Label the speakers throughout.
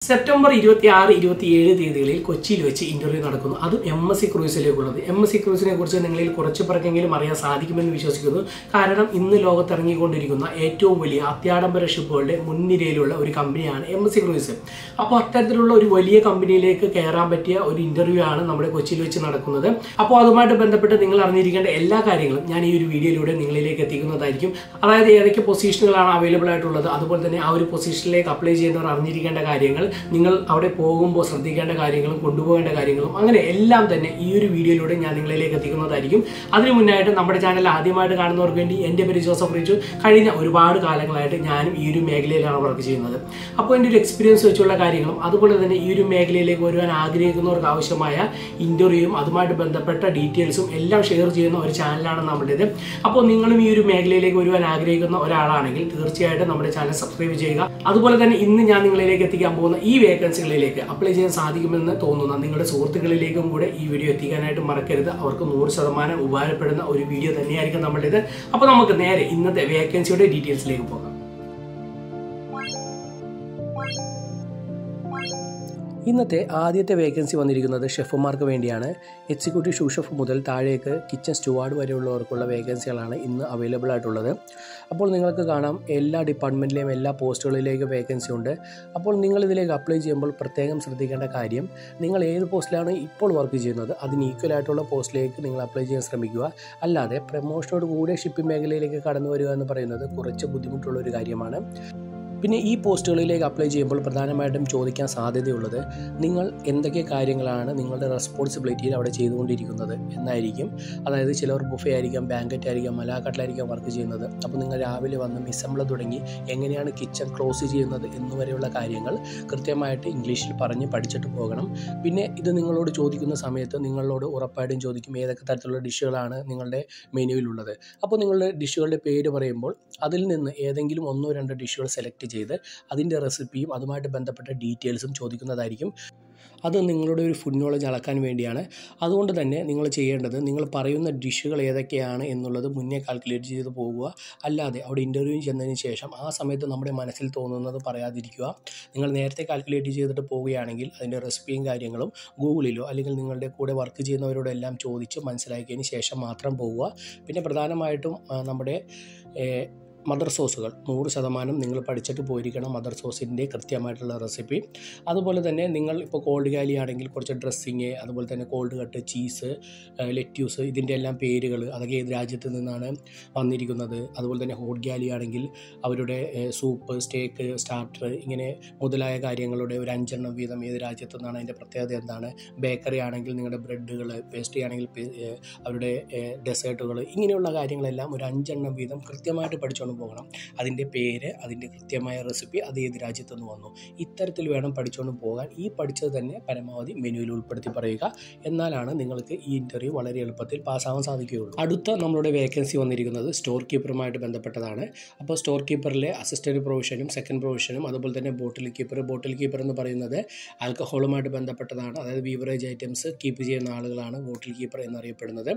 Speaker 1: September 26-27 തീയതികളിൽ കൊച്ചിയിൽ വെച്ച് ഇന്റർവ്യൂ നടക്കുന്നു. അതും MSc ക്രൂസിലേക്കുള്ളത്. MSc ക്രൂസിനെ കുറിച്ച് നിങ്ങളിൽ കുറച്ച് പേർക്കെങ്കിലും അറിയാൻ സാധിക്കുമെന്ന് വിശ്വസിക്കുന്നു. കാരണം ഇന്ന് ലോകത്തിറങ്ങിക്കൊണ്ടിരിക്കുന്ന ഏറ്റവും വലിയ അത്യാഡംബര ഷിപ്പുകളുടെ മുൻനിരയിലുള്ള ഒരു കമ്പനിയാണ് MSc ക്രൂസ്. അപ്പോൾ അത്തരത്തിലുള്ള ഒരു വലിയ കമ്പനിയിലേക്ക് കയറാൻ പറ്റിയ ഒരു ഇന്റർവ്യൂ ആണ് നമ്മുടെ കൊച്ചിയിൽ വെച്ച് നടക്കുന്നത്. അപ്പോൾ അതുമായിട്ട് ബന്ധപ്പെട്ട് നിങ്ങൾ അറിഞ്ഞിരിക്കേണ്ട എല്ലാ കാര്യങ്ങളും ഞാൻ ഈ ഒരു വീഡിയോയിലൂടെ നിങ്ങളിലേക്ക് എത്തിക്കുന്നതായിരിക്കും. അതായത് ഏതൊക്കെ പൊസിഷനുകളാണ് അവൈലബിൾ ആയിട്ടുള്ളത്, അതുപോലെ തന്നെ ആ ഒരു പൊസിഷനിലേക്ക് അപ്ലൈ ചെയ്യുന്നവർ അറിഞ്ഞിരിക്കേണ്ട കാര്യങ്ങൾ, നിങ്ങൾ അവിടെ പോകുമ്പോൾ ശ്രദ്ധിക്കേണ്ട കാര്യങ്ങളും കൊണ്ടുപോകേണ്ട കാര്യങ്ങളും, അങ്ങനെ എല്ലാം തന്നെ ഈ ഒരു വീഡിയോയിലൂടെ ഞാൻ നിങ്ങളിലേക്ക് എത്തിക്കുന്നതായിരിക്കും. അതിനു മുന്നായിട്ട് നമ്മുടെ ചാനൽ ആദ്യമായിട്ട് കാണുന്നവർക്ക് വേണ്ടി എൻ്റെ പേര് റിച്ചു. കഴിഞ്ഞ ഒരുപാട് കാലങ്ങളായിട്ട് ഞാനും ഈ ഒരു മേഖലയിലാണ് വർക്ക് ചെയ്യുന്നത്. അപ്പോൾ എൻ്റെ ഒരു എക്സ്പീരിയൻസ് വെച്ചുള്ള കാര്യങ്ങളും അതുപോലെ തന്നെ ഈ ഒരു മേഖലയിലേക്ക് വരുവാൻ ആഗ്രഹിക്കുന്നവർക്ക് ആവശ്യമായ ഇൻ്റർവ്യൂവും അതുമായിട്ട് ബന്ധപ്പെട്ട ഡീറ്റെയിൽസും എല്ലാം ഷെയർ ചെയ്യുന്ന ഒരു ചാനലാണ് നമ്മുടേത്. അപ്പോൾ നിങ്ങളും ഈ ഒരു മേഖലയിലേക്ക് വരുവാൻ ആഗ്രഹിക്കുന്ന ഒരാളാണെങ്കിൽ തീർച്ചയായിട്ടും നമ്മുടെ ചാനൽ സബ്സ്ക്രൈബ് ചെയ്യുക. അതുപോലെ തന്നെ ഇന്ന് ഞാൻ നിങ്ങളിലേക്ക് എത്തിക്കാൻ പോകുന്ന ഈ വേക്കൻസികളിലേക്ക് അപ്ലൈ ചെയ്യാൻ സാധിക്കുമെന്ന് തോന്നുന്ന നിങ്ങളുടെ സുഹൃത്തുക്കളിലേക്കും കൂടെ ഈ വീഡിയോ എത്തിക്കാനായിട്ട് മറക്കരുത്. അവർക്ക് 100% ഉപകാരപ്പെടുന്ന ഒരു വീഡിയോ തന്നെയായിരിക്കും നമ്മുടേത്. അപ്പോൾ നമുക്ക് നേരെ ഇന്നത്തെ വേക്കൻസിയുടെ ഡീറ്റെയിൽസിലേക്ക് പോകാം. ഇന്നത്തെ ആദ്യത്തെ വേക്കൻസി വന്നിരിക്കുന്നത് ഷെഫുമാർക്ക് വേണ്ടിയാണ്. എക്സിക്യൂട്ടീവ് ഷൂ ഷെഫ് മുതൽ താഴേക്ക് കിച്ചൺ സ്റ്റുവാർഡ് വരെയുള്ളവർക്കുള്ള വേക്കൻസികളാണ് ഇന്ന് അവൈലബിൾ ആയിട്ടുള്ളത്. അപ്പോൾ നിങ്ങൾക്ക് കാണാം എല്ലാ ഡിപ്പാർട്ട്മെൻറ്റിലെയും എല്ലാ പോസ്റ്റുകളിലേക്ക് വേക്കൻസി ഉണ്ട്. അപ്പോൾ നിങ്ങളിതിലേക്ക് അപ്ലൈ ചെയ്യുമ്പോൾ പ്രത്യേകം ശ്രദ്ധിക്കേണ്ട കാര്യം, നിങ്ങൾ ഏത് പോസ്റ്റിലാണ് ഇപ്പോൾ വർക്ക് ചെയ്യുന്നത് അതിന് ഈക്വൽ ആയിട്ടുള്ള പോസ്റ്റിലേക്ക് നിങ്ങൾ അപ്ലൈ ചെയ്യാൻ ശ്രമിക്കുക. അല്ലാതെ പ്രമോഷനോട് കൂടെ ഷിപ്പിംഗ് മേഖലയിലേക്ക് കടന്നു വരിക എന്ന് പറയുന്നത് കുറച്ച് ബുദ്ധിമുട്ടുള്ളൊരു കാര്യമാണ്. പിന്നെ ഈ പോസ്റ്റുകളിലേക്ക് അപ്ലൈ ചെയ്യുമ്പോൾ പ്രധാനമായിട്ടും ചോദിക്കാൻ സാധ്യതയുള്ളത് നിങ്ങൾ എന്തൊക്കെ കാര്യങ്ങളാണ് നിങ്ങളുടെ റെസ്പോൺസിബിലിറ്റിയിൽ അവിടെ ചെയ്തുകൊണ്ടിരിക്കുന്നത് എന്നായിരിക്കും. അതായത് ചിലർ ബുഫേ ആയിരിക്കാം, ബാങ്കറ്റ് ആയിരിക്കാം, മലാക്കട്ടിലായിരിക്കാം വർക്ക് ചെയ്യുന്നത്. അപ്പോൾ നിങ്ങൾ രാവിലെ വന്ന് മിസംബ്ല തുടങ്ങി എങ്ങനെയാണ് കിച്ചൺ ക്ലോസ് ചെയ്യുന്നത് എന്നുവരെയുള്ള കാര്യങ്ങൾ കൃത്യമായിട്ട് ഇംഗ്ലീഷിൽ പറഞ്ഞ് പഠിച്ചിട്ട് പോകണം. പിന്നെ ഇത് നിങ്ങളോട് ചോദിക്കുന്ന സമയത്ത് നിങ്ങളോട് ഉറപ്പായിട്ടും ചോദിക്കും ഏതൊക്കെ തരത്തിലുള്ള ഡിഷുകളാണ് നിങ്ങളുടെ മെനുവിലുള്ളത്. അപ്പോൾ നിങ്ങളുടെ ഡിഷുകളുടെ പേര് പറയുമ്പോൾ അതിൽ നിന്ന് ഏതെങ്കിലും 1-2 ഡിഷുകൾ സെലക്ട് ചെയ്ത് അതിൻ്റെ റെസിപ്പിയും അതുമായിട്ട് ബന്ധപ്പെട്ട ഡീറ്റെയിൽസും ചോദിക്കുന്നതായിരിക്കും. അത് നിങ്ങളുടെ ഒരു ഫുഡ് നോളജ് അളക്കാൻ വേണ്ടിയാണ്. അതുകൊണ്ട് തന്നെ നിങ്ങൾ ചെയ്യേണ്ടത് നിങ്ങൾ പറയുന്ന ഡിഷുകൾ ഏതൊക്കെയാണ് എന്നുള്ളത് മുന്നേ കാൽക്കുലേറ്റ് ചെയ്ത് പോകുക. അല്ലാതെ അവിടെ ഇൻ്റർവ്യൂ ചെന്നതിന് ശേഷം ആ സമയത്ത് നമ്മുടെ മനസ്സിൽ തോന്നുന്നത് പറയാതിരിക്കുക. നിങ്ങൾ നേരത്തെ കാൽക്കുലേറ്റ് ചെയ്തിട്ട് പോവുകയാണെങ്കിൽ അതിൻ്റെ റെസിപ്പിയും കാര്യങ്ങളും ഗൂഗിളിലോ അല്ലെങ്കിൽ നിങ്ങളുടെ കൂടെ വർക്ക് ചെയ്യുന്നവരോടെല്ലാം ചോദിച്ച് മനസ്സിലാക്കിയതിന് ശേഷം മാത്രം പോവുക. പിന്നെ പ്രധാനമായിട്ടും നമ്മുടെ മദർ സോസുകൾ 100% നിങ്ങൾ പഠിച്ചിട്ട് പോയിരിക്കണം. മദർ സോസിൻ്റെ കൃത്യമായിട്ടുള്ള റെസിപ്പി. അതുപോലെ തന്നെ നിങ്ങൾ ഇപ്പോൾ കോൾഡ് ഗാലി ആണെങ്കിൽ കുറച്ച് ഡ്രസ്സിങ്, അതുപോലെ തന്നെ കോൾഡ് കട്ട്, ചീസ്, ലെറ്റ്യൂസ്, ഇതിൻ്റെ എല്ലാം പേരുകൾ അതൊക്കെ ഏത് രാജ്യത്ത് നിന്നാണ് വന്നിരിക്കുന്നത്. അതുപോലെ തന്നെ ഹോട്ട് ഗാലി ആണെങ്കിൽ അവരുടെ സൂപ്പ്, സ്റ്റേക്ക്, സ്റ്റാർട്ടർ ഇങ്ങനെ മുതലായ കാര്യങ്ങളുടെ ഒരു 5 വീതം ഏത് രാജ്യത്തു നിന്നാണ്, അതിൻ്റെ പ്രത്യേകത എന്താണ്. ബേക്കറി ആണെങ്കിൽ നിങ്ങളുടെ ബ്രെഡുകൾ, പേസ്ട്രി ആണെങ്കിൽ അവരുടെ ഡെസേർട്ടുകൾ, ഇങ്ങനെയുള്ള കാര്യങ്ങളെല്ലാം ഒരു 5 വീതം കൃത്യമായിട്ട് പഠിച്ചുകൊണ്ട് പോകണം. അതിൻ്റെ പേര്, അതിൻ്റെ കൃത്യമായ റെസിപ്പി, അത് ഏത് രാജ്യത്തു നിന്ന് വന്നു, ഇത്തരത്തിൽ വേണം പഠിച്ചുകൊണ്ട് പോകാൻ. ഈ പഠിച്ചത് തന്നെ പരമാവധി മെനുവിൽ ഉൾപ്പെടുത്തി പറയുക. എന്നാലാണ് നിങ്ങൾക്ക് ഈ ഇൻ്റർവ്യൂ വളരെ എളുപ്പത്തിൽ പാസ്സാവാൻ സാധിക്കുകയുള്ളൂ. അടുത്ത നമ്മളുടെ വേക്കൻസി വന്നിരിക്കുന്നത് സ്റ്റോർ കീപ്പറുമായിട്ട് ബന്ധപ്പെട്ടതാണ്. അപ്പോൾ സ്റ്റോർ കീപ്പറിലെ അസിസ്റ്റൻറ്റ് പ്രൊവിഷനും സെക്കൻഡ് പ്രൊവിഷനും അതുപോലെ തന്നെ ബോട്ടിൽ കീപ്പർ എന്ന് പറയുന്നത് ആൽക്കഹോളുമായിട്ട് ബന്ധപ്പെട്ടതാണ്. അതായത് ബീവറേജ് ഐറ്റംസ് കീപ്പ് ചെയ്യുന്ന ആളുകളാണ് ബോട്ടിൽ കീപ്പർ എന്നറിയപ്പെടുന്നത്.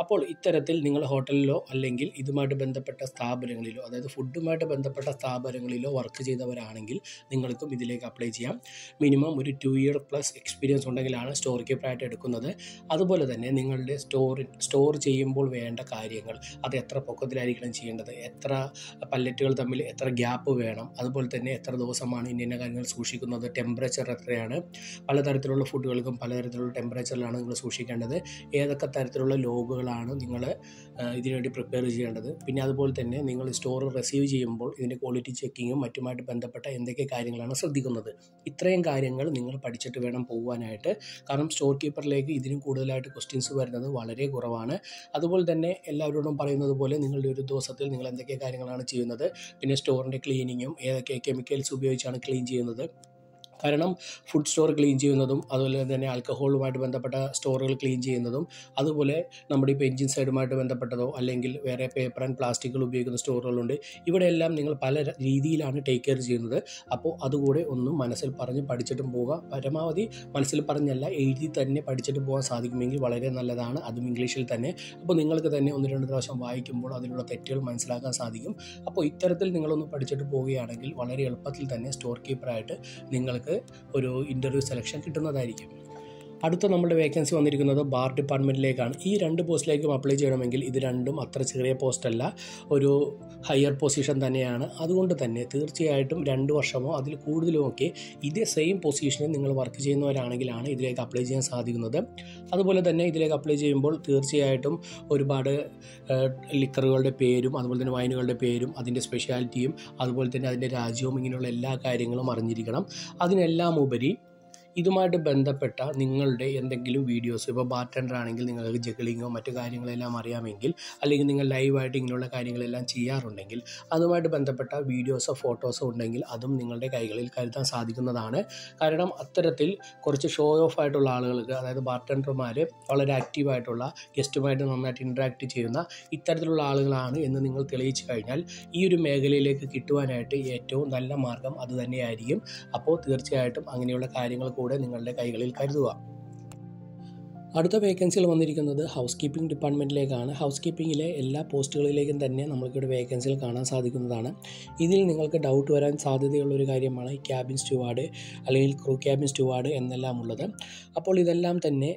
Speaker 1: അപ്പോൾ ഇത്തരത്തിൽ നിങ്ങൾ ഹോട്ടലിലോ അല്ലെങ്കിൽ ഇതുമായിട്ട് ബന്ധപ്പെട്ട സ്ഥാപനങ്ങളിൽ, അതായത് ഫുഡുമായിട്ട് ബന്ധപ്പെട്ട സ്ഥാപനങ്ങളിലോ വർക്ക് ചെയ്തവരാണെങ്കിൽ നിങ്ങൾക്കും ഇതിലേക്ക് അപ്ലൈ ചെയ്യാം. മിനിമം ഒരു 2 ഇയർ പ്ലസ് എക്സ്പീരിയൻസ് ഉണ്ടെങ്കിലാണ് സ്റ്റോർ കീപ്പറായിട്ട് എടുക്കുന്നത്. അതുപോലെ തന്നെ നിങ്ങളുടെ സ്റ്റോർ ചെയ്യുമ്പോൾ വേണ്ട കാര്യങ്ങൾ, അത് എത്ര പൊക്കത്തിലായിരിക്കണം ചെയ്യേണ്ടത്, എത്ര പല്ലറ്റുകൾ തമ്മിൽ എത്ര ഗ്യാപ്പ് വേണം, അതുപോലെ തന്നെ എത്ര ദിവസമാണ് ഇന്ന കാര്യങ്ങൾ സൂക്ഷിക്കുന്നത്, ടെമ്പറേച്ചർ എത്രയാണ്, പലതരത്തിലുള്ള ഫുഡുകൾക്കും പലതരത്തിലുള്ള ടെമ്പറേച്ചറിലാണ് നിങ്ങൾ സൂക്ഷിക്കേണ്ടത്, ഏതൊക്കെ തരത്തിലുള്ള ലോഗുകളാണ് നിങ്ങൾ ഇതിനുവേണ്ടി പ്രിപ്പയർ ചെയ്യേണ്ടത്. പിന്നെ അതുപോലെ തന്നെ നിങ്ങൾ സ്റ്റോർ റിസീവ് ചെയ്യുമ്പോൾ ഇതിൻ്റെ ക്വാളിറ്റി ചെക്കിങ്ങും മറ്റുമായിട്ട് ബന്ധപ്പെട്ട എന്തൊക്കെ കാര്യങ്ങളാണ് ശ്രദ്ധിക്കുന്നത്. ഇത്രയും കാര്യങ്ങൾ നിങ്ങൾ പഠിച്ചിട്ട് വേണം പോകുവാനായിട്ട്. കാരണം സ്റ്റോർ കീപ്പറിലേക്ക് ഇതിനും കൂടുതലായിട്ട് ക്വസ്റ്റ്യൻസ് വരുന്നത് വളരെ കുറവാണ്. അതുപോലെ തന്നെ എല്ലാവരോടും പറയുന്നത് പോലെ നിങ്ങളുടെ ഒരു ദിവസത്തിൽ നിങ്ങൾ എന്തൊക്കെ കാര്യങ്ങളാണ് ചെയ്യുന്നത്, പിന്നെ സ്റ്റോറിൻ്റെ ക്ലീനിങ്ങും ഏതൊക്കെ കെമിക്കൽസ് ഉപയോഗിച്ചാണ് ക്ലീൻ ചെയ്യുന്നത്. കാരണം ഫുഡ് സ്റ്റോർ ക്ലീൻ ചെയ്യുന്നതും അതുപോലെ തന്നെ ആൽക്കഹോളുമായിട്ട് ബന്ധപ്പെട്ട സ്റ്റോറുകൾ ക്ലീൻ ചെയ്യുന്നതും അതുപോലെ നമ്മുടെ ഇപ്പോൾ എൻജിൻ സൈഡുമായിട്ട് ബന്ധപ്പെട്ടതോ അല്ലെങ്കിൽ വേറെ പേപ്പർ ആൻഡ് പ്ലാസ്റ്റിക്കുകൾ ഉപയോഗിക്കുന്ന സ്റ്റോറുകളുണ്ട്. ഇവിടെയെല്ലാം നിങ്ങൾ പല രീതിയിലാണ് ടേക്ക് കെയർ ചെയ്യുന്നത്. അപ്പോൾ അതുകൂടെ ഒന്നും മനസ്സിൽ പറഞ്ഞ് പഠിച്ചിട്ടും പോവുക. പരമാവധി മനസ്സിൽ പറഞ്ഞല്ല, എഴുതി തന്നെ പഠിച്ചിട്ട് പോകാൻ സാധിക്കുമെങ്കിൽ വളരെ നല്ലതാണ്, അതും ഇംഗ്ലീഷിൽ തന്നെ. അപ്പോൾ നിങ്ങൾക്ക് തന്നെ 1-2 പ്രാവശ്യം വായിക്കുമ്പോൾ അതിലുള്ള തെറ്റുകൾ മനസ്സിലാക്കാൻ സാധിക്കും. അപ്പോൾ ഇത്തരത്തിൽ നിങ്ങളൊന്ന് പഠിച്ചിട്ട് പോവുകയാണെങ്കിൽ വളരെ എളുപ്പത്തിൽ തന്നെ സ്റ്റോർ കീപ്പറായിട്ട് നിങ്ങൾക്ക് നിങ്ങൾക്ക് ഒരു ഇൻ്റർവ്യൂ സെലക്ഷൻ കിട്ടുന്നതായിരിക്കും. അടുത്ത നമ്മുടെ വേക്കൻസി വന്നിരിക്കുന്നത് ബാർ ഡിപ്പാർട്ട്മെൻറ്റിലേക്കാണ്. ഈ 2 പോസ്റ്റിലേക്കും അപ്ലൈ ചെയ്യണമെങ്കിൽ ഇത് രണ്ടും അത്ര ചെറിയ പോസ്റ്റല്ല, ഒരു ഹയർ പൊസിഷൻ തന്നെയാണ്. അതുകൊണ്ട് തന്നെ തീർച്ചയായിട്ടും 2 വർഷമോ അതിൽ കൂടുതലുമൊക്കെ ഇതേ സെയിം പൊസിഷനിൽ നിങ്ങൾ വർക്ക് ചെയ്യുന്നവരാണെങ്കിലാണ് ഇതിലേക്ക് അപ്ലൈ ചെയ്യാൻ സാധിക്കുന്നത്. അതുപോലെ തന്നെ ഇതിലേക്ക് അപ്ലൈ ചെയ്യുമ്പോൾ തീർച്ചയായിട്ടും ഒരുപാട് ലിക്കറുകളുടെ പേരും അതുപോലെ തന്നെ വൈനുകളുടെ പേരും അതിൻ്റെ സ്പെഷ്യാലിറ്റിയും അതുപോലെ തന്നെ അതിൻ്റെ രാജ്യവും ഇങ്ങനെയുള്ള എല്ലാ കാര്യങ്ങളും അറിഞ്ഞിരിക്കണം. അതിനെല്ലാം ഉപരി ഇതുമായിട്ട് ബന്ധപ്പെട്ട നിങ്ങളുടെ എന്തെങ്കിലും വീഡിയോസ്, ഇപ്പോൾ ബാർടെൻഡർ ആണെങ്കിൽ നിങ്ങൾക്ക് ജഗ്ലിങ്ങോ മറ്റു കാര്യങ്ങളെല്ലാം അറിയാമെങ്കിൽ, അല്ലെങ്കിൽ നിങ്ങൾ ലൈവായിട്ട് ഇങ്ങനെയുള്ള കാര്യങ്ങളെല്ലാം ചെയ്യാറുണ്ടെങ്കിൽ അതുമായിട്ട് ബന്ധപ്പെട്ട വീഡിയോസോ ഫോട്ടോസോ ഉണ്ടെങ്കിൽ അതും നിങ്ങളുടെ കൈകളിൽ കരുതാൻ സാധിക്കുന്നതാണ്. കാരണം അത്തരത്തിൽ കുറച്ച് ഷോ ഓഫ് ആയിട്ടുള്ള ആളുകൾക്ക്, അതായത് ബാർടെൻഡർമാർ വളരെ ആക്റ്റീവായിട്ടുള്ള ഗസ്റ്റുമായിട്ട് നന്നായിട്ട് ഇൻട്രാക്ട് ചെയ്യുന്ന ഇത്തരത്തിലുള്ള ആളുകളാണ് എന്ന് നിങ്ങൾ തെളിയിച്ചു കഴിഞ്ഞാൽ ഈ ഒരു മേഖലയിലേക്ക് കിട്ടുവാനായിട്ട് ഏറ്റവും നല്ല മാർഗം അത് തന്നെയായിരിക്കും. അപ്പോൾ തീർച്ചയായിട്ടും അങ്ങനെയുള്ള കാര്യങ്ങൾ കൂടെ നിങ്ങളുടെ കൈകളിൽ കരുതുക. അടുത്ത വേക്കൻസികൾ വന്നിരിക്കുന്നത് ഹൗസ് കീപ്പിംഗ് ഡിപ്പാർട്ട്മെൻറ്റിലേക്കാണ്. ഹൗസ് കീപ്പിങ്ങിലെ എല്ലാ പോസ്റ്റുകളിലേക്കും തന്നെ നമുക്കിവിടെ വേക്കൻസികൾ കാണാൻ സാധിക്കുന്നതാണ്. ഇതിൽ നിങ്ങൾക്ക് ഡൗട്ട് വരാൻ സാധ്യതയുള്ളൊരു കാര്യമാണ് ഈ ക്യാബിൻ സ്റ്റുവാർഡ് അല്ലെങ്കിൽ ക്രൂ ക്യാബിൻ സ്റ്റുവാർഡ് എന്നെല്ലാം ഉള്ളത്. അപ്പോൾ ഇതെല്ലാം തന്നെ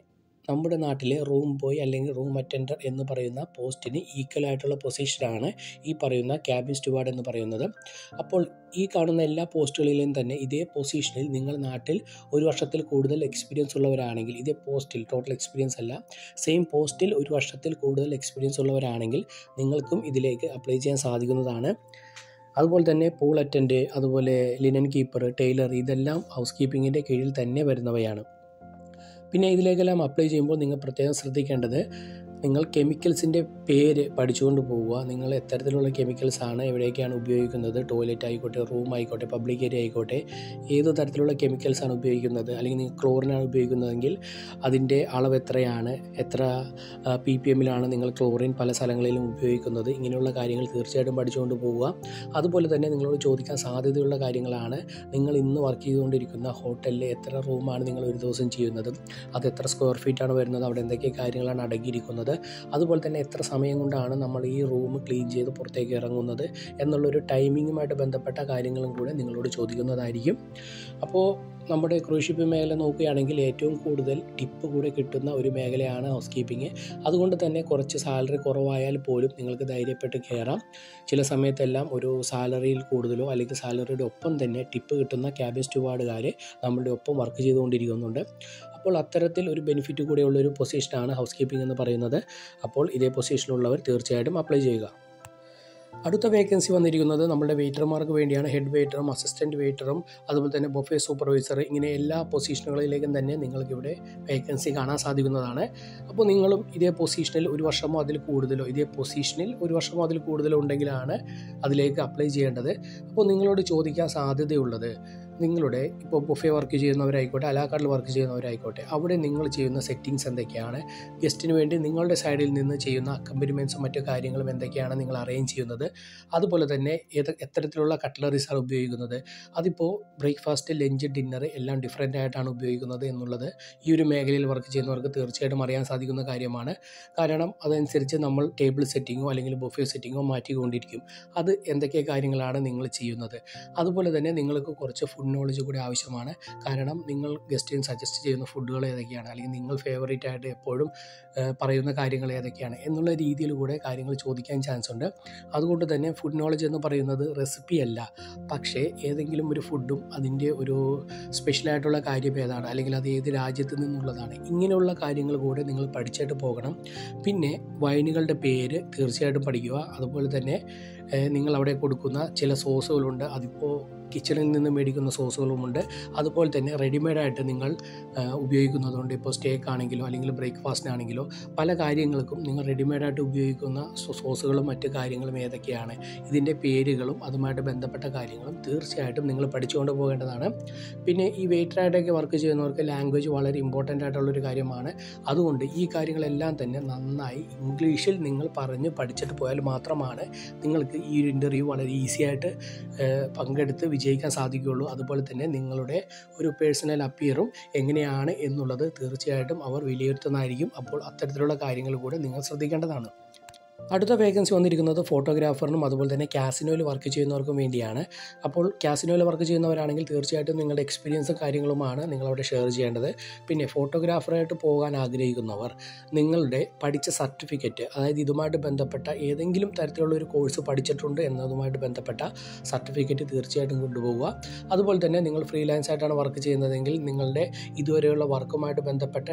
Speaker 1: നമ്മുടെ നാട്ടിലെ റൂം ബോയ് അല്ലെങ്കിൽ റൂം അറ്റൻഡർ എന്ന് പറയുന്ന പോസ്റ്റിന് ഈക്വലായിട്ടുള്ള പൊസിഷനാണ് ഈ പറയുന്ന ക്യാബിൻ സ്റ്റുവാർഡ് എന്ന് പറയുന്നത്. അപ്പോൾ ഈ കാണുന്ന എല്ലാ പോസ്റ്റുകളിലും തന്നെ ഇതേ പൊസിഷനിൽ നിങ്ങൾ നാട്ടിൽ 1 വർഷത്തിൽ കൂടുതൽ എക്സ്പീരിയൻസ് ഉള്ളവരാണെങ്കിൽ, ഇതേ പോസ്റ്റിൽ ടോട്ടൽ എക്സ്പീരിയൻസ് അല്ല, സെയിം പോസ്റ്റിൽ 1 വർഷത്തിൽ കൂടുതൽ എക്സ്പീരിയൻസ് ഉള്ളവരാണെങ്കിൽ നിങ്ങൾക്കും ഇതിലേക്ക് അപ്ലൈ ചെയ്യാൻ സാധിക്കുന്നതാണ്. അതുപോലെ തന്നെ പൂൾ അറ്റൻഡ്, അതുപോലെ ലിനൻ കീപ്പർ, ടൈലർ, ഇതെല്ലാം ഹൗസ് കീപ്പിങ്ങിൻ്റെ കീഴിൽ തന്നെ വരുന്നവയാണ്. പിന്നെ ഇതിലേക്കെല്ലാം അപ്ലൈ ചെയ്യുമ്പോൾ നിങ്ങൾ പ്രത്യേകം ശ്രദ്ധിക്കേണ്ടത്, നിങ്ങൾ കെമിക്കൽസിൻ്റെ പേര് പഠിച്ചുകൊണ്ട് പോവുക. നിങ്ങൾ എത്തരത്തിലുള്ള കെമിക്കൽസാണ്, എവിടെയൊക്കെയാണ് ഉപയോഗിക്കുന്നത്, ടോയ്ലറ്റ് ആയിക്കോട്ടെ, റൂം ആയിക്കോട്ടെ, പബ്ലിക് ഏരിയ ആയിക്കോട്ടെ, ഏത് തരത്തിലുള്ള കെമിക്കൽസാണ് ഉപയോഗിക്കുന്നത്, അല്ലെങ്കിൽ നിങ്ങൾ ക്ലോറിനാണ് ഉപയോഗിക്കുന്നതെങ്കിൽ അതിൻ്റെ അളവ് എത്രയാണ്, എത്ര ppmലാണ് നിങ്ങൾ ക്ലോറിൻ പല സ്ഥലങ്ങളിലും ഉപയോഗിക്കുന്നത്, ഇങ്ങനെയുള്ള കാര്യങ്ങൾ തീർച്ചയായിട്ടും പഠിച്ചുകൊണ്ട് പോവുക. അതുപോലെ തന്നെ നിങ്ങളോട് ചോദിക്കാൻ സാധ്യതയുള്ള കാര്യങ്ങളാണ്, നിങ്ങൾ ഇന്ന് വർക്ക് ചെയ്തുകൊണ്ടിരിക്കുന്ന ഹോട്ടലിൽ എത്ര റൂമാണ് നിങ്ങൾ ഒരു ദിവസം ചെയ്യുന്നത്, അത് എത്ര സ്ക്വയർ ഫീറ്റാണ് വരുന്നത്, അവിടെ എന്തൊക്കെ കാര്യങ്ങളാണ് അടങ്ങിയിരിക്കുന്നത്, അതുപോലെ തന്നെ എത്ര സമയം കൊണ്ടാണ് നമ്മൾ ഈ റൂം ക്ലീൻ ചെയ്ത് പുറത്തേക്ക് ഇറങ്ങുന്നത് എന്നുള്ളൊരു ടൈമിങ്ങുമായിട്ട് ബന്ധപ്പെട്ട കാര്യങ്ങളും കൂടെ നിങ്ങളോട് ചോദിക്കുന്നതായിരിക്കും. അപ്പോൾ നമ്മുടെ ക്രൂസ് ഷിപ്പ് മേഖല നോക്കുകയാണെങ്കിൽ ഏറ്റവും കൂടുതൽ ടിപ്പ് കൂടെ കിട്ടുന്ന ഒരു മേഖലയാണ് ഹൗസ് കീപ്പിംഗ്. അതുകൊണ്ട് തന്നെ കുറച്ച് സാലറി കുറവായാൽ പോലും നിങ്ങൾക്ക് ധൈര്യപ്പെട്ട് കയറാം. ചില സമയത്തെല്ലാം ഒരു സാലറിയിൽ കൂടുതലോ അല്ലെങ്കിൽ സാലറിയുടെ ഒപ്പം തന്നെ ടിപ്പ് കിട്ടുന്ന ക്യാബിൻ സ്റ്റുവാർഡുകാർ നമ്മളുടെ ഒപ്പം വർക്ക് ചെയ്തുകൊണ്ടിരിക്കുന്നുണ്ട്. അപ്പോൾ അത്തരത്തിൽ ഒരു ബെനിഫിറ്റ് കൂടെയുള്ളൊരു പൊസിഷനാണ് ഹൗസ് കീപ്പിംഗ് എന്ന് പറയുന്നത്. അപ്പോൾ ഇതേ പൊസിഷനുള്ളവർ തീർച്ചയായിട്ടും അപ്ലൈ ചെയ്യുക. അടുത്ത വേക്കൻസി വന്നിരിക്കുന്നത് നമ്മുടെ വെയിറ്റർമാർക്ക് വേണ്ടിയാണ്. ഹെഡ് വെയിറ്ററും അസിസ്റ്റൻറ്റ് വെയിറ്ററും അതുപോലെ തന്നെ ബൊഫേ സൂപ്പർവൈസർ, ഇങ്ങനെ എല്ലാ പൊസിഷനുകളിലേക്കും തന്നെ നിങ്ങൾക്കിവിടെ വേക്കൻസി കാണാൻ സാധിക്കുന്നതാണ്. അപ്പോൾ നിങ്ങളും ഇതേ പൊസിഷനിൽ 1 വർഷമോ അതിൽ കൂടുതലോ, ഇതേ പൊസിഷനിൽ 1 വർഷമോ അതിൽ കൂടുതലോ ഉണ്ടെങ്കിലാണ് അതിലേക്ക് അപ്ലൈ ചെയ്യേണ്ടത്. അപ്പോൾ നിങ്ങളോട് ചോദിക്കാൻ സാധ്യതയുള്ളത്, നിങ്ങളുടെ ഇപ്പോൾ ബൊഫേ വർക്ക് ചെയ്യുന്നവരായിക്കോട്ടെ, അലാക്കാർഡിൽ വർക്ക് ചെയ്യുന്നവരായിക്കോട്ടെ, അവിടെ നിങ്ങൾ ചെയ്യുന്ന സെറ്റിങ്സ് എന്തൊക്കെയാണ്, ഗസ്റ്റിന് വേണ്ടി നിങ്ങളുടെ സൈഡിൽ നിന്ന് ചെയ്യുന്ന അക്കമ്പനിമെൻറ്റ്സും മറ്റു കാര്യങ്ങളും എന്തൊക്കെയാണ് നിങ്ങൾ അറേഞ്ച് ചെയ്യുന്നത്, അതുപോലെ തന്നെ എത്തരത്തിലുള്ള കട്ട്ലറീസാണ് ഉപയോഗിക്കുന്നത്, അതിപ്പോൾ ബ്രേക്ക്ഫാസ്റ്റ്, ലഞ്ച്, ഡിന്നർ എല്ലാം ഡിഫറൻ്റ് ആയിട്ടാണ് ഉപയോഗിക്കുന്നത് എന്നുള്ളത് ഈ ഒരു മേഖലയിൽ വർക്ക് ചെയ്യുന്നവർക്ക് തീർച്ചയായിട്ടും അറിയാൻ സാധിക്കുന്ന കാര്യമാണ്. കാരണം അതനുസരിച്ച് നമ്മൾ ടേബിൾ സെറ്റിങ്ങോ അല്ലെങ്കിൽ ബൊഫേ സെറ്റിങ്ങോ മാറ്റിക്കൊണ്ടിരിക്കും. അത് എന്തൊക്കെ കാര്യങ്ങളാണ് നിങ്ങൾ ചെയ്യുന്നത്. അതുപോലെ തന്നെ നിങ്ങൾക്ക് കുറച്ച് ഫുഡ് നോളജ് കൂടി ആവശ്യമാണ്. കാരണം നിങ്ങൾ ഗസ്റ്റിന് സജസ്റ്റ് ചെയ്യുന്ന ഫുഡുകൾ ഏതൊക്കെയാണ്, അല്ലെങ്കിൽ നിങ്ങൾ ഫേവറേറ്റ് ആയിട്ട് എപ്പോഴും പറയുന്ന കാര്യങ്ങൾ ഏതൊക്കെയാണ് എന്നുള്ള രീതിയിൽ കൂടെ കാര്യങ്ങൾ ചോദിക്കാൻ ചാൻസ് ഉണ്ട്. അതുകൊണ്ട് തന്നെ ഫുഡ് നോളജ് എന്ന് പറയുന്നത് റെസിപ്പി അല്ല, പക്ഷേ ഏതെങ്കിലും ഒരു ഫുഡും അതിൻ്റെ ഒരു സ്പെഷ്യലായിട്ടുള്ള കാര്യം ഏതാണ്, അല്ലെങ്കിൽ അത് ഏത് രാജ്യത്ത് നിന്നുള്ളതാണ്, ഇങ്ങനെയുള്ള കാര്യങ്ങൾ കൂടെ നിങ്ങൾ പഠിച്ചിട്ട് പോകണം. പിന്നെ വൈനുകളുടെ പേര് തീർച്ചയായിട്ടും പഠിക്കുക. അതുപോലെ തന്നെ നിങ്ങൾ അവിടെ കൊടുക്കുന്ന ചില സോസുകളുണ്ട്, അതിപ്പോൾ കിച്ചണിൽ നിന്ന് മേടിക്കുന്ന സോസുകളുമുണ്ട്. അതുപോലെ തന്നെ റെഡിമെയ്ഡായിട്ട് നിങ്ങൾ ഉപയോഗിക്കുന്നതുകൊണ്ട്, ഇപ്പോൾ സ്റ്റേക്ക് ആണെങ്കിലോ അല്ലെങ്കിൽ ബ്രേക്ക്ഫാസ്റ്റിനാണെങ്കിലോ പല കാര്യങ്ങൾക്കും നിങ്ങൾ റെഡിമെയ്ഡായിട്ട് ഉപയോഗിക്കുന്ന സോസുകളും മറ്റു കാര്യങ്ങളും ഏതൊക്കെയാണ്, ഇതിൻ്റെ പേരുകളും അതുമായിട്ട് ബന്ധപ്പെട്ട കാര്യങ്ങളും തീർച്ചയായിട്ടും നിങ്ങൾ പഠിച്ചുകൊണ്ട് പോകേണ്ടതാണ്. പിന്നെ ഈ വെയിറ്ററായിട്ടൊക്കെ വർക്ക് ചെയ്യുന്നവർക്ക് ലാംഗ്വേജ് വളരെ ഇമ്പോർട്ടൻ്റ് ആയിട്ടുള്ളൊരു കാര്യമാണ്. അതുകൊണ്ട് ഈ കാര്യങ്ങളെല്ലാം തന്നെ നന്നായി ഇംഗ്ലീഷിൽ നിങ്ങൾ പറഞ്ഞ് പഠിച്ചിട്ട് പോയാൽ മാത്രമാണ് നിങ്ങൾക്ക് ഈ ഒരു ഇൻ്റർവ്യൂ വളരെ ഈസി ആയിട്ട് പങ്കെടുത്ത് വിജയിക്കാൻ സാധിക്കുകയുള്ളൂ. അതുപോലെ തന്നെ നിങ്ങളുടെ ഒരു പേഴ്സണൽ അപ്പിയറും എങ്ങനെയാണ് എന്നുള്ളത് തീർച്ചയായിട്ടും അവർ വിലയിരുത്തുന്നതായിരിക്കും. അപ്പോൾ അത്തരത്തിലുള്ള കാര്യങ്ങൾ കൂടെ നിങ്ങൾ ശ്രദ്ധിക്കേണ്ടതാണ്. അടുത്ത വേക്കൻസി വന്നിരിക്കുന്നത് ഫോട്ടോഗ്രാഫറിനും അതുപോലെ തന്നെ കാസിനോയിൽ വർക്ക് ചെയ്യുന്നവർക്കും വേണ്ടിയാണ്. അപ്പോൾ കാസിനോയിൽ വർക്ക് ചെയ്യുന്നവരാണെങ്കിൽ തീർച്ചയായിട്ടും നിങ്ങളുടെ എക്സ്പീരിയൻസും കാര്യങ്ങളുമാണ് നിങ്ങളവിടെ ഷെയർ ചെയ്യേണ്ടത്. പിന്നെ ഫോട്ടോഗ്രാഫറായിട്ട് പോകാൻ ആഗ്രഹിക്കുന്നവർ നിങ്ങളുടെ പഠിച്ച സർട്ടിഫിക്കറ്റ്, അതായത് ഇതുമായിട്ട് ബന്ധപ്പെട്ട ഏതെങ്കിലും തരത്തിലുള്ള ഒരു കോഴ്സ് പഠിച്ചിട്ടുണ്ട് എന്നതുമായിട്ട് ബന്ധപ്പെട്ട സർട്ടിഫിക്കറ്റ് തീർച്ചയായിട്ടും കൊണ്ടുപോകുക. അതുപോലെ തന്നെ നിങ്ങൾ ഫ്രീലാൻസ് ആയിട്ടാണ് വർക്ക് ചെയ്യുന്നതെങ്കിൽ നിങ്ങളുടെ ഇതുവരെയുള്ള വർക്കുമായിട്ട് ബന്ധപ്പെട്ട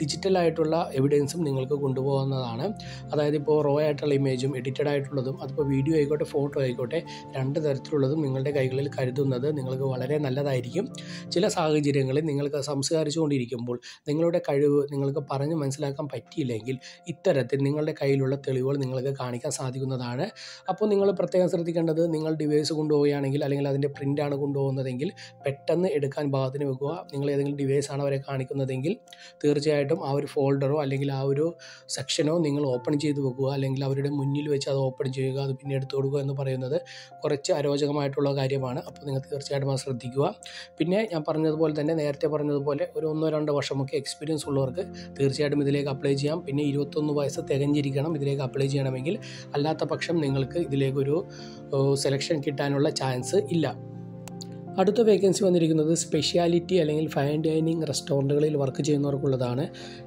Speaker 1: ഡിജിറ്റലായിട്ടുള്ള എവിഡൻസും നിങ്ങൾക്ക് കൊണ്ടുപോകുന്നതാണ്. അതായത് ഇപ്പോൾ റോ ആയിട്ടുള്ള ഇമേജും എഡിറ്റഡ് ആയിട്ടുള്ളതും അതിപ്പോൾ വീഡിയോ ആയിക്കോട്ടെ ഫോട്ടോ ആയിക്കോട്ടെ രണ്ട് തരത്തിലുള്ളതും നിങ്ങളുടെ കൈകളിൽ കരുതുന്നത് നിങ്ങൾക്ക് വളരെ നല്ലതായിരിക്കും. ചില സാഹചര്യങ്ങളിൽ നിങ്ങൾക്ക് സംസാരിച്ചുകൊണ്ടിരിക്കുമ്പോൾ നിങ്ങളുടെ കഴിവ് നിങ്ങൾക്ക് പറഞ്ഞ് മനസ്സിലാക്കാൻ പറ്റിയില്ലെങ്കിൽ ഇത്തരത്തിൽ നിങ്ങളുടെ കയ്യിലുള്ള തെളിവുകൾ നിങ്ങൾക്ക് കാണിക്കാൻ സാധിക്കുന്നതാണ്. അപ്പോൾ നിങ്ങൾ പ്രത്യേകം ശ്രദ്ധിക്കേണ്ടത്, നിങ്ങൾ ഡിവൈസ് കൊണ്ടുപോവുകയാണെങ്കിൽ അല്ലെങ്കിൽ അതിൻ്റെ പ്രിൻ്റാണ് കൊണ്ടുപോകുന്നതെങ്കിൽ പെട്ടെന്ന് എടുക്കാൻ ഭാഗത്തിന് വെക്കുക. നിങ്ങൾ ഏതെങ്കിലും ഡിവൈസാണ് അവരെ കാണിക്കുന്നതെങ്കിൽ തീർച്ചയായിട്ടും ആ ഒരു ഫോൾഡറോ അല്ലെങ്കിൽ ആ ഒരു സെക്ഷനോ നിങ്ങൾ ഓപ്പൺ ചെയ്ത് വെക്കുക, അല്ലെങ്കിൽ അവരുടെ മുന്നിൽ വെച്ച് അത് ഓപ്പൺ ചെയ്യുക, അത് പിന്നെ എടുത്തു കൊടുക്കുക എന്ന് പറയുന്നത് കുറച്ച് അരോചകമായിട്ടുള്ള കാര്യമാണ്. അപ്പോൾ നിങ്ങൾ തീർച്ചയായിട്ടും അത് ശ്രദ്ധിക്കുക. പിന്നെ ഞാൻ പറഞ്ഞതുപോലെ തന്നെ നേരത്തെ പറഞ്ഞതുപോലെ ഒരു 1-2 വർഷമൊക്കെ എക്സ്പീരിയൻസ് ഉള്ളവർക്ക് തീർച്ചയായിട്ടും ഇതിലേക്ക് അപ്ലൈ ചെയ്യാം. പിന്നെ 21 വയസ്സ് തികഞ്ഞിരിക്കണം ഇതിലേക്ക് അപ്ലൈ ചെയ്യണമെങ്കിൽ. അല്ലാത്ത പക്ഷം നിങ്ങൾക്ക് ഇതിലേക്കൊരു സെലക്ഷൻ കിട്ടാനുള്ള ചാൻസ് ഇല്ല. അടുത്ത വേക്കൻസി വന്നിരിക്കുന്നത് സ്പെഷ്യാലിറ്റി അല്ലെങ്കിൽ ഫൈൻ ഡൈനിങ് റെസ്റ്റോറൻറ്റുകളിൽ വർക്ക് ചെയ്യുന്നവർക്കുള്ളതാണ്.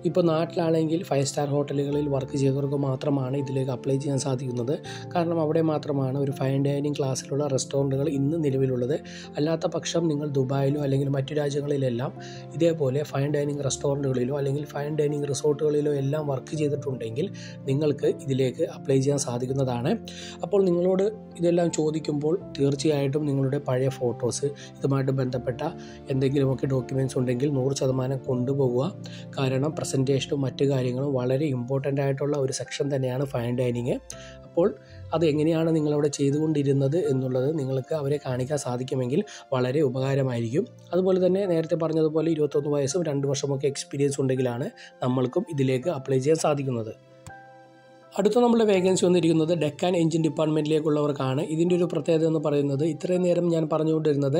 Speaker 1: ഇപ്പോൾ നാട്ടിലാണെങ്കിൽ 5 സ്റ്റാർ ഹോട്ടലുകളിൽ വർക്ക് ചെയ്യുന്നവർക്ക് മാത്രമാണ് ഇതിലേക്ക് അപ്ലൈ ചെയ്യാൻ സാധിക്കുന്നത്. കാരണം അവിടെ മാത്രമാണ് ഒരു ഫൈൻ ഡൈനിങ് ക്ലാസ്സിലുള്ള റെസ്റ്റോറൻറ്റുകൾ ഇന്ന് നിലവിലുള്ളത്. അല്ലാത്ത പക്ഷം നിങ്ങൾ ദുബായിലോ അല്ലെങ്കിൽ മറ്റു രാജ്യങ്ങളിലെല്ലാം ഇതേപോലെ ഫൈൻ ഡൈനിങ് റെസ്റ്റോറൻറ്റുകളിലോ അല്ലെങ്കിൽ ഫൈൻ ഡൈനിങ് റിസോർട്ടുകളിലോ എല്ലാം വർക്ക് ചെയ്തിട്ടുണ്ടെങ്കിൽ നിങ്ങൾക്ക് ഇതിലേക്ക് അപ്ലൈ ചെയ്യാൻ സാധിക്കുന്നതാണ്. അപ്പോൾ നിങ്ങളോട് ഇതെല്ലാം ചോദിക്കുമ്പോൾ തീർച്ചയായിട്ടും നിങ്ങളുടെ പഴയ ഫോട്ടോസ്, ഇതുമായിട്ട് ബന്ധപ്പെട്ട എന്തെങ്കിലുമൊക്കെ ഡോക്യുമെൻറ്റ്സ് ഉണ്ടെങ്കിൽ 100% കൊണ്ടുപോകുക. കാരണം പ്രസൻറ്റേഷനും മറ്റു കാര്യങ്ങളും വളരെ ഇമ്പോർട്ടൻ്റ് ആയിട്ടുള്ള ഒരു സെക്ഷൻ തന്നെയാണ് ഫൈൻ ഡൈനിങ്. അപ്പോൾ അത് എങ്ങനെയാണ് നിങ്ങളവിടെ ചെയ്തുകൊണ്ടിരുന്നത് എന്നുള്ളത് നിങ്ങൾക്ക് അവരെ കാണിക്കാൻ സാധിക്കുമെങ്കിൽ വളരെ ഉപകാരമായിരിക്കും. അതുപോലെ തന്നെ നേരത്തെ പറഞ്ഞതുപോലെ 21 വയസ്സും 2 വർഷമൊക്കെ എക്സ്പീരിയൻസ് ഉണ്ടെങ്കിലാണ് നമ്മൾക്കും ഇതിലേക്ക് അപ്ലൈ ചെയ്യാൻ സാധിക്കുന്നത്. അടുത്ത നമ്മുടെ വേക്കൻസി വന്നിരിക്കുന്നത് ഡെക്ക് ആൻഡ് എഞ്ചിൻ ഡിപ്പാർട്ട്മെൻറ്റിലേക്കുള്ളവർക്കാണ്. ഇതിൻ്റെ ഒരു പ്രത്യേകത എന്ന് പറയുന്നത്, ഇത്രയും നേരം ഞാൻ പറഞ്ഞുകൊണ്ടിരുന്നത്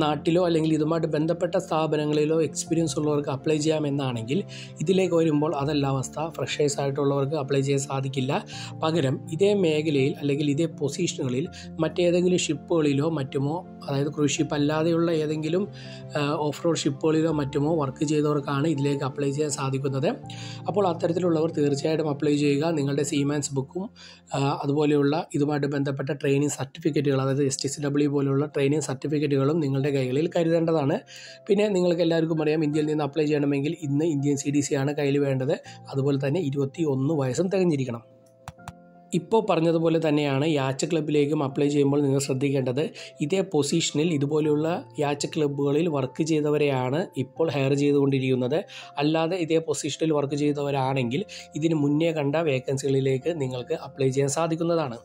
Speaker 1: നാട്ടിലോ അല്ലെങ്കിൽ ഇതുമായിട്ട് ബന്ധപ്പെട്ട സ്ഥാപനങ്ങളിലോ എക്സ്പീരിയൻസ് ഉള്ളവർക്ക് അപ്ലൈ ചെയ്യാമെന്നാണെങ്കിൽ ഇതിലേക്ക് വരുമ്പോൾ അതല്ല അവസ്ഥ. ഫ്രഷേഴ്സ് ആയിട്ടുള്ളവർക്ക് അപ്ലൈ ചെയ്യാൻ സാധിക്കില്ല. പകരം ഇതേ മേഖലയിൽ അല്ലെങ്കിൽ ഇതേ പൊസിഷനുകളിൽ മറ്റേതെങ്കിലും ഷിപ്പുകളിലോ മറ്റുമോ, അതായത് ക്രൂസ് ഷിപ്പ് അല്ലാതെയുള്ള ഏതെങ്കിലും ഓഫ് റോഡ് ഷിപ്പുകളിലോ മറ്റുമോ വർക്ക് ചെയ്തവർക്കാണ് ഇതിലേക്ക് അപ്ലൈ ചെയ്യാൻ സാധിക്കുന്നത്. അപ്പോൾ അത്തരത്തിലുള്ളവർ തീർച്ചയായിട്ടും അപ്ലൈ ചെയ്യുക. നിങ്ങളുടെ സീമാൻസ് ബുക്കും അതുപോലെയുള്ള ഇതുമായിട്ട് ബന്ധപ്പെട്ട ട്രെയിനിങ് സർട്ടിഫിക്കറ്റുകൾ, അതായത് STCW പോലെയുള്ള ട്രെയിനിങ് സർട്ടിഫിക്കറ്റുകളും നിങ്ങളുടെ കൈകളിൽ കരുതേണ്ടതാണ്. പിന്നെ നിങ്ങൾക്ക് എല്ലാവർക്കും അറിയാം, ഇന്ത്യയിൽ നിന്ന് അപ്ലൈ ചെയ്യണമെങ്കിൽ ഇന്ന് ഇന്ത്യൻ CDC ആണ് കയ്യിൽ വേണ്ടത്. അതുപോലെ തന്നെ 21 വയസ്സും തികഞ്ഞിരിക്കണം. ഇപ്പോൾ പറഞ്ഞതുപോലെ തന്നെയാണ് യാച്ച ക്ലബ്ബിലേക്കും അപ്ലൈ ചെയ്യുമ്പോൾ നിങ്ങൾ ശ്രദ്ധിക്കേണ്ടത്, ഇതേ പൊസിഷനിൽ ഇതുപോലെയുള്ള യാച്ച ക്ലബ്ബുകളിൽ വർക്ക് ചെയ്തവരെയാണ് ഇപ്പോൾ ഹയർ ചെയ്തുകൊണ്ടിരിക്കുന്നത്. അല്ലാതെ ഇതേ പൊസിഷനിൽ വർക്ക് ചെയ്തവരാണെങ്കിൽ ഇതിന് മുന്നേ കണ്ട വേക്കൻസികളിലേക്ക് നിങ്ങൾക്ക് അപ്ലൈ ചെയ്യാൻ സാധിക്കുന്നതാണ്.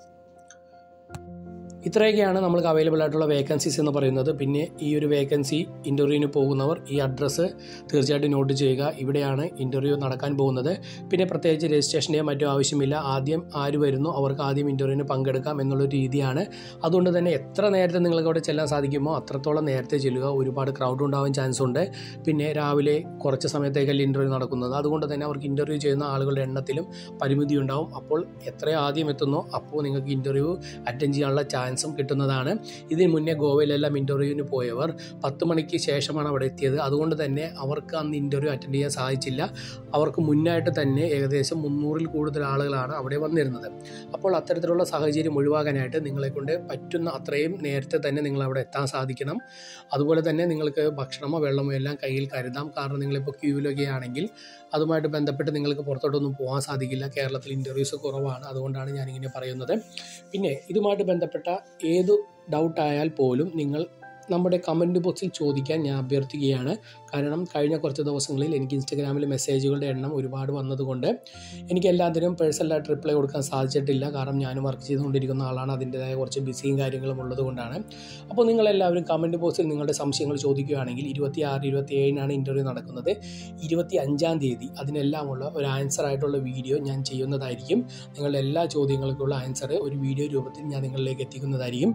Speaker 1: ഇത്രയൊക്കെയാണ് നമ്മൾക്ക് അവൈലബിൾ ആയിട്ടുള്ള വേക്കൻസീസ് എന്ന് പറയുന്നത്. പിന്നെ ഈ ഒരു വേക്കൻസി ഇൻ്റർവ്യൂവിന് പോകുന്നവർ ഈ അഡ്രസ്സ് തീർച്ചയായിട്ടും നോട്ട് ചെയ്യുക. ഇവിടെയാണ് ഇൻ്റർവ്യൂ നടക്കാൻ പോകുന്നത്. പിന്നെ പ്രത്യേകിച്ച് രജിസ്ട്രേഷൻ്റെ മറ്റും ആവശ്യമില്ല. ആദ്യം ആര് വരുന്നു അവർക്ക് ആദ്യം ഇൻ്റർവ്യൂവിന് പങ്കെടുക്കാം എന്നുള്ളൊരു രീതിയാണ്. അതുകൊണ്ട് തന്നെ എത്ര നേരത്തെ നിങ്ങൾക്ക് അവിടെ ചെല്ലാൻ സാധിക്കുമോ അത്രത്തോളം നേരത്തെ ചെല്ലുക. ഒരുപാട് ക്രൗഡ് ഉണ്ടാവാൻ ചാൻസ് ഉണ്ട്. പിന്നെ രാവിലെ കുറച്ച് സമയത്തേക്കല്ല ഇൻ്റർവ്യൂ നടക്കുന്നത്. അതുകൊണ്ട് തന്നെ അവർക്ക് ഇൻ്റർവ്യൂ ചെയ്യുന്ന ആളുകളുടെ എണ്ണത്തിലും പരിമിതി ഉണ്ടാവും. അപ്പോൾ എത്ര ആദ്യം എത്തുന്നോ അപ്പോൾ നിങ്ങൾക്ക് ഇൻ്റർവ്യൂ അറ്റൻഡ് ചെയ്യാനുള്ള ചാൻസും കിട്ടുന്നതാണ്. ഇതിന് മുന്നേ ഗോവയിലെല്ലാം ഇൻ്റർവ്യൂവിന് പോയവർ 10 മണിക്ക് ശേഷമാണ് അവിടെ എത്തിയത്. അതുകൊണ്ട് തന്നെ അവർക്ക് അന്ന് ഇൻ്റർവ്യൂ അറ്റൻഡ് ചെയ്യാൻ സാധിച്ചില്ല. അവർക്ക് മുന്നായിട്ട് തന്നെ ഏകദേശം 300-ൽ കൂടുതൽ ആളുകളാണ് അവിടെ വന്നിരുന്നത്. അപ്പോൾ അത്തരത്തിലുള്ള സാഹചര്യം ഒഴിവാക്കാനായിട്ട് നിങ്ങളെക്കൊണ്ട് പറ്റുന്ന അത്രയും നേരത്തെ തന്നെ നിങ്ങൾ അവിടെ എത്താൻ സാധിക്കണം. അതുപോലെ തന്നെ നിങ്ങൾക്ക് ഭക്ഷണമോ വെള്ളമോ എല്ലാം കയ്യിൽ കരുതാം. കാരണം നിങ്ങളിപ്പോൾ ക്യൂവിലൊക്കെ ആണെങ്കിൽ അതുമായിട്ട് ബന്ധപ്പെട്ട് നിങ്ങൾക്ക് പുറത്തോട്ടൊന്നും പോകാൻ സാധിക്കില്ല. കേരളത്തിൽ ഇൻ്റർവ്യൂസ് കുറവാണ്. അതുകൊണ്ടാണ് ഞാനിങ്ങനെ പറയുന്നത്. പിന്നെ ഇതുമായിട്ട് ബന്ധപ്പെട്ട ഏത് ഡൗട്ടായാൽ പോലും നിങ്ങൾ നമ്മുടെ കമൻറ്റ് ബോക്സിൽ ചോദിക്കാൻ ഞാൻ അഭ്യർത്ഥിക്കുകയാണ്. കാരണം കഴിഞ്ഞ കുറച്ച് ദിവസങ്ങളിൽ എനിക്ക് ഇൻസ്റ്റഗ്രാമിൽ മെസ്സേജുകളുടെ എണ്ണം ഒരുപാട് വന്നതുകൊണ്ട് എനിക്ക് എല്ലാത്തിനും പേഴ്സണലായിട്ട് റിപ്ലൈ കൊടുക്കാൻ സാധിച്ചിട്ടില്ല. കാരണം ഞാനും വർക്ക് ചെയ്തുകൊണ്ടിരിക്കുന്ന ആളാണ്. അതിൻ്റെതായ കുറച്ച് ബിസിയും കാര്യങ്ങളും ഉള്ളത് കൊണ്ടാണ്. അപ്പോൾ നിങ്ങളെല്ലാവരും കമൻറ്റ് ബോക്സിൽ നിങ്ങളുടെ സംശയങ്ങൾ ചോദിക്കുകയാണെങ്കിൽ 26, 27 ഇൻ്റർവ്യൂ നടക്കുന്നത്. 25-ാം തീയതി അതിനെല്ലാമുള്ള ഒരു ആൻസർ ആയിട്ടുള്ള വീഡിയോ ഞാൻ ചെയ്യുന്നതായിരിക്കും. നിങ്ങളുടെ എല്ലാ ചോദ്യങ്ങൾക്കുള്ള ആൻസർ ഒരു വീഡിയോ രൂപത്തിൽ ഞാൻ നിങ്ങളിലേക്ക് എത്തിക്കുന്നതായിരിക്കും.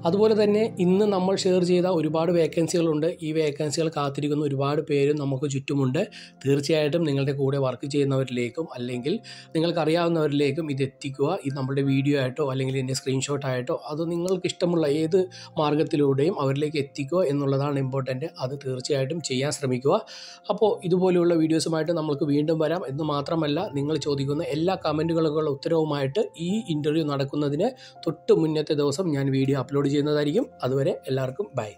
Speaker 1: അതുപോലെ തന്നെ ഇന്ന് നമ്മൾ ഷെയർ ചെയ്ത ഒരുപാട് വേക്കൻസികളുണ്ട്. ഈ വേക്കൻസികൾ കാത്തിരിക്കുന്ന ഒരുപാട് പേരും നമുക്ക് ചുറ്റുമുണ്ട്. തീർച്ചയായിട്ടും നിങ്ങളുടെ കൂടെ വർക്ക് ചെയ്യുന്നവരിലേക്കും അല്ലെങ്കിൽ നിങ്ങൾക്കറിയാവുന്നവരിലേക്കും ഇത് എത്തിക്കുക. ഇത് നമ്മുടെ വീഡിയോ ആയിട്ടോ അല്ലെങ്കിൽ ഇതിൻ്റെ സ്ക്രീൻഷോട്ടായിട്ടോ അത് നിങ്ങൾക്ക് ഇഷ്ടമുള്ള ഏത് മാർഗ്ഗത്തിലൂടെയും അവരിലേക്ക് എത്തിക്കുക എന്നുള്ളതാണ് ഇമ്പോർട്ടൻറ്റ്. അത് തീർച്ചയായിട്ടും ചെയ്യാൻ ശ്രമിക്കുക. അപ്പോൾ ഇതുപോലെയുള്ള വീഡിയോസുമായിട്ട് നമുക്ക് വീണ്ടും വരാം. എന്ന് മാത്രമല്ല, നിങ്ങൾ ചോദിക്കുന്ന എല്ലാ കമൻറ്റുകൾക്കുള്ള ഉത്തരവുമായിട്ട് ഈ ഇൻ്റർവ്യൂ നടക്കുന്നതിന് തൊട്ട് മുന്നത്തെ ദിവസം ഞാൻ വീഡിയോ അപ്ലോഡ് ചെയ്യുന്നതായിരിക്കും. അതുവരെ എല്ലാവർക്കും ബൈ.